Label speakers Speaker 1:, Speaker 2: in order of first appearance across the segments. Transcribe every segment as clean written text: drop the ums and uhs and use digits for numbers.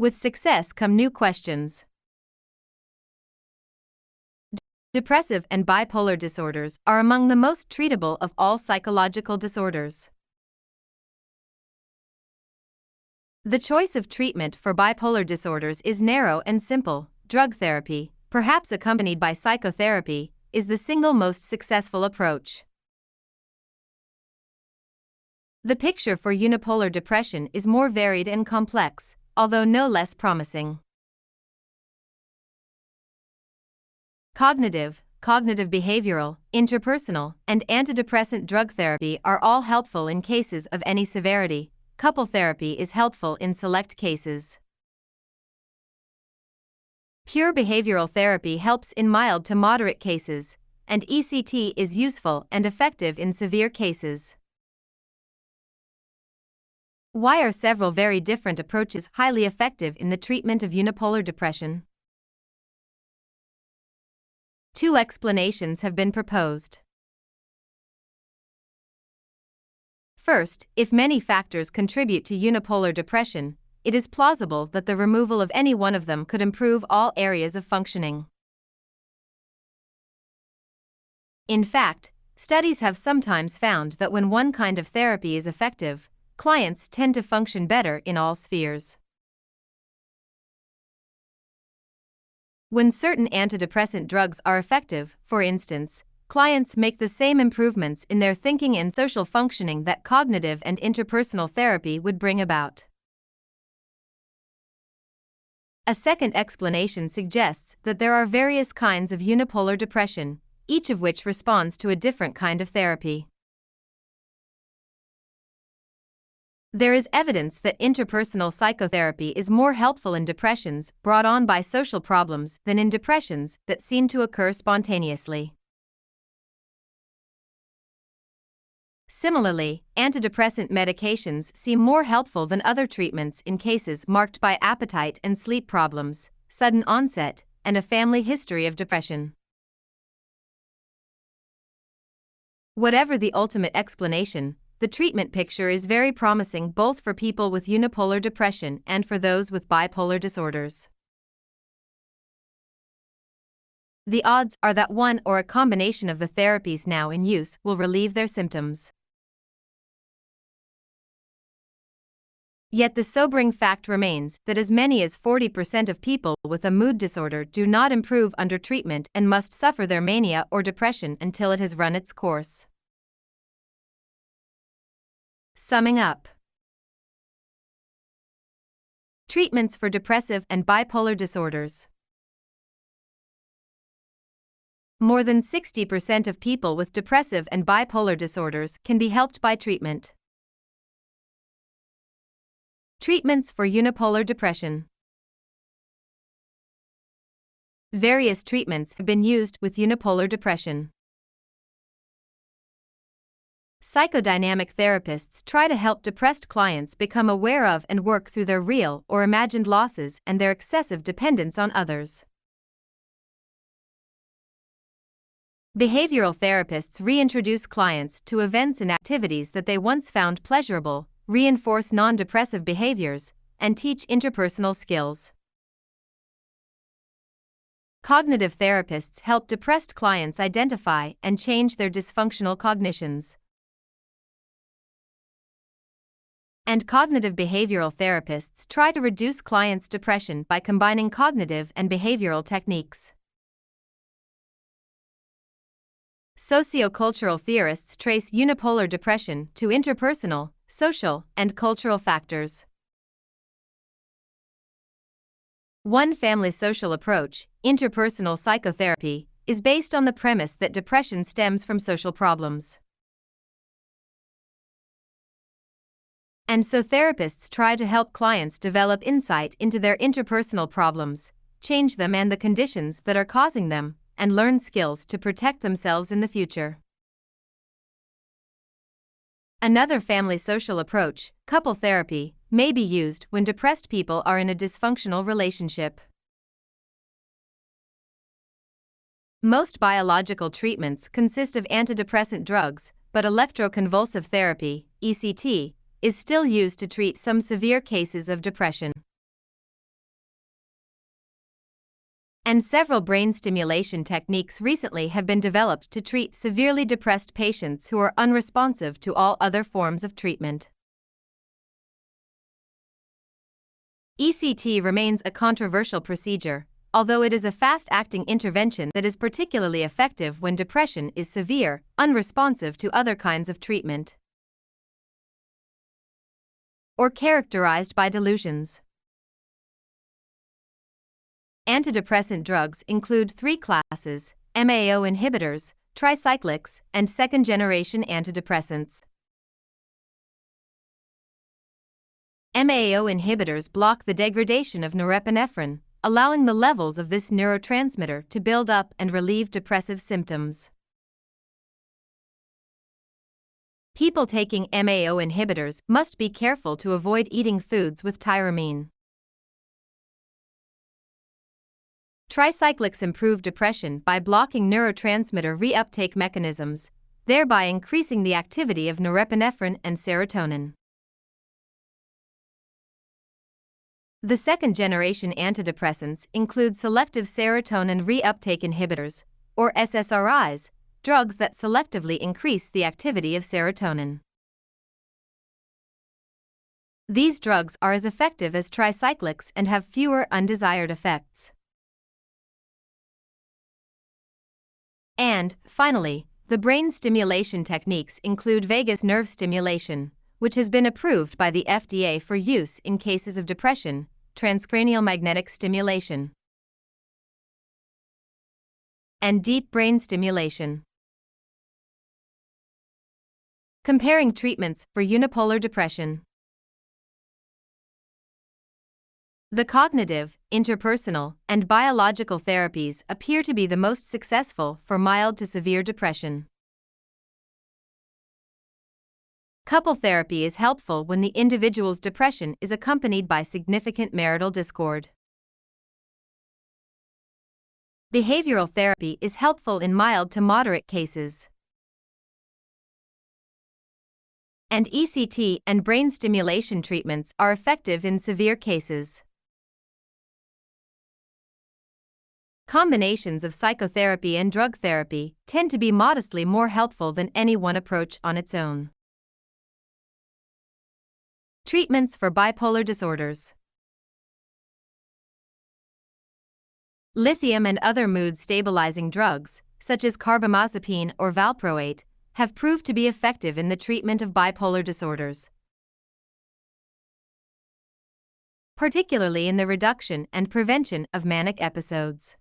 Speaker 1: With success come new questions. Depressive and bipolar disorders are among the most treatable of all psychological disorders. The choice of treatment for bipolar disorders is narrow and simple. Drug therapy, perhaps accompanied by psychotherapy, is the single most successful approach. The picture for unipolar depression is more varied and complex, although no less promising. Cognitive behavioral, interpersonal, and antidepressant drug therapy are all helpful in cases of any severity. Couple therapy is helpful in select cases. Pure behavioral therapy helps in mild to moderate cases, and ECT is useful and effective in severe cases. Why are several very different approaches highly effective in the treatment of unipolar depression? Two explanations have been proposed. First, if many factors contribute to unipolar depression, it is plausible that the removal of any one of them could improve all areas of functioning. In fact, studies have sometimes found that when one kind of therapy is effective, clients tend to function better in all spheres. When certain antidepressant drugs are effective, for instance, clients make the same improvements in their thinking and social functioning that cognitive and interpersonal therapy would bring about. A second explanation suggests that there are various kinds of unipolar depression, each of which responds to a different kind of therapy. There is evidence that interpersonal psychotherapy is more helpful in depressions brought on by social problems than in depressions that seem to occur spontaneously. Similarly, antidepressant medications seem more helpful than other treatments in cases marked by appetite and sleep problems, sudden onset, and a family history of depression. Whatever the ultimate explanation, the treatment picture is very promising both for people with unipolar depression and for those with bipolar disorders. The odds are that one or a combination of the therapies now in use will relieve their symptoms. Yet the sobering fact remains that as many as 40% of people with a mood disorder do not improve under treatment and must suffer their mania or depression until it has run its course. Summing up. Treatments for depressive and bipolar disorders. More than 60% of people with depressive and bipolar disorders can be helped by treatment. Treatments for unipolar depression. Various treatments have been used with unipolar depression. Psychodynamic therapists try to help depressed clients become aware of and work through their real or imagined losses and their excessive dependence on others. Behavioral therapists reintroduce clients to events and activities that they once found pleasurable, reinforce non-depressive behaviors, and teach interpersonal skills. Cognitive therapists help depressed clients identify and change their dysfunctional cognitions. And cognitive behavioral therapists try to reduce clients' depression by combining cognitive and behavioral techniques. Sociocultural theorists trace unipolar depression to interpersonal, social, and cultural factors. One family social approach, interpersonal psychotherapy, is based on the premise that depression stems from social problems. And so therapists try to help clients develop insight into their interpersonal problems, change them and the conditions that are causing them, and learn skills to protect themselves in the future. Another family social approach, couple therapy, may be used when depressed people are in a dysfunctional relationship. Most biological treatments consist of antidepressant drugs, but electroconvulsive therapy, ECT, is still used to treat some severe cases of depression. And several brain stimulation techniques recently have been developed to treat severely depressed patients who are unresponsive to all other forms of treatment. ECT remains a controversial procedure, although it is a fast-acting intervention that is particularly effective when depression is severe, unresponsive to other kinds of treatment, or characterized by delusions. Antidepressant drugs include three classes: MAO inhibitors, tricyclics, and second-generation antidepressants. MAO inhibitors block the degradation of norepinephrine, allowing the levels of this neurotransmitter to build up and relieve depressive symptoms. People taking MAO inhibitors must be careful to avoid eating foods with tyramine. Tricyclics improve depression by blocking neurotransmitter reuptake mechanisms, thereby increasing the activity of norepinephrine and serotonin. The second-generation antidepressants include selective serotonin reuptake inhibitors, or SSRIs, drugs that selectively increase the activity of serotonin. These drugs are as effective as tricyclics and have fewer undesired effects. And, finally, the brain stimulation techniques include vagus nerve stimulation, which has been approved by the FDA for use in cases of depression, transcranial magnetic stimulation, and deep brain stimulation. Comparing treatments for unipolar depression. The cognitive, interpersonal, and biological therapies appear to be the most successful for mild to severe depression. Couple therapy is helpful when the individual's depression is accompanied by significant marital discord. Behavioral therapy is helpful in mild to moderate cases. And ECT and brain stimulation treatments are effective in severe cases. Combinations of psychotherapy and drug therapy tend to be modestly more helpful than any one approach on its own. Treatments for bipolar disorders. Lithium and other mood-stabilizing drugs, such as carbamazepine or valproate, have proved to be effective in the treatment of bipolar disorders, particularly in the reduction and prevention of manic episodes.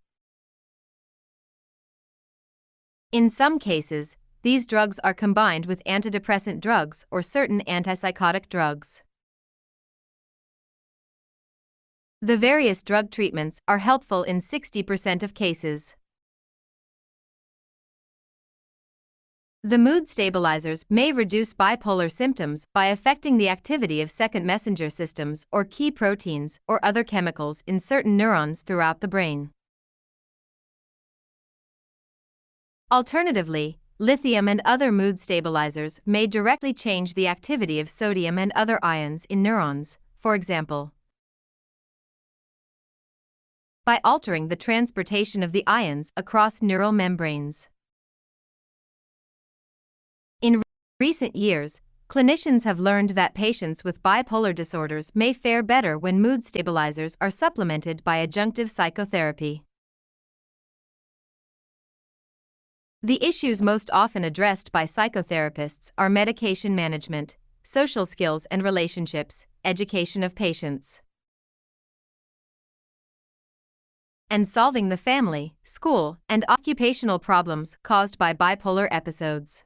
Speaker 1: In some cases, these drugs are combined with antidepressant drugs or certain antipsychotic drugs. The various drug treatments are helpful in 60% of cases. The mood stabilizers may reduce bipolar symptoms by affecting the activity of second messenger systems or key proteins or other chemicals in certain neurons throughout the brain. Alternatively, lithium and other mood stabilizers may directly change the activity of sodium and other ions in neurons, for example, by altering the transportation of the ions across neural membranes. In recent years, clinicians have learned that patients with bipolar disorders may fare better when mood stabilizers are supplemented by adjunctive psychotherapy. The issues most often addressed by psychotherapists are medication management, social skills and relationships, education of patients, and solving the family, school, and occupational problems caused by bipolar episodes.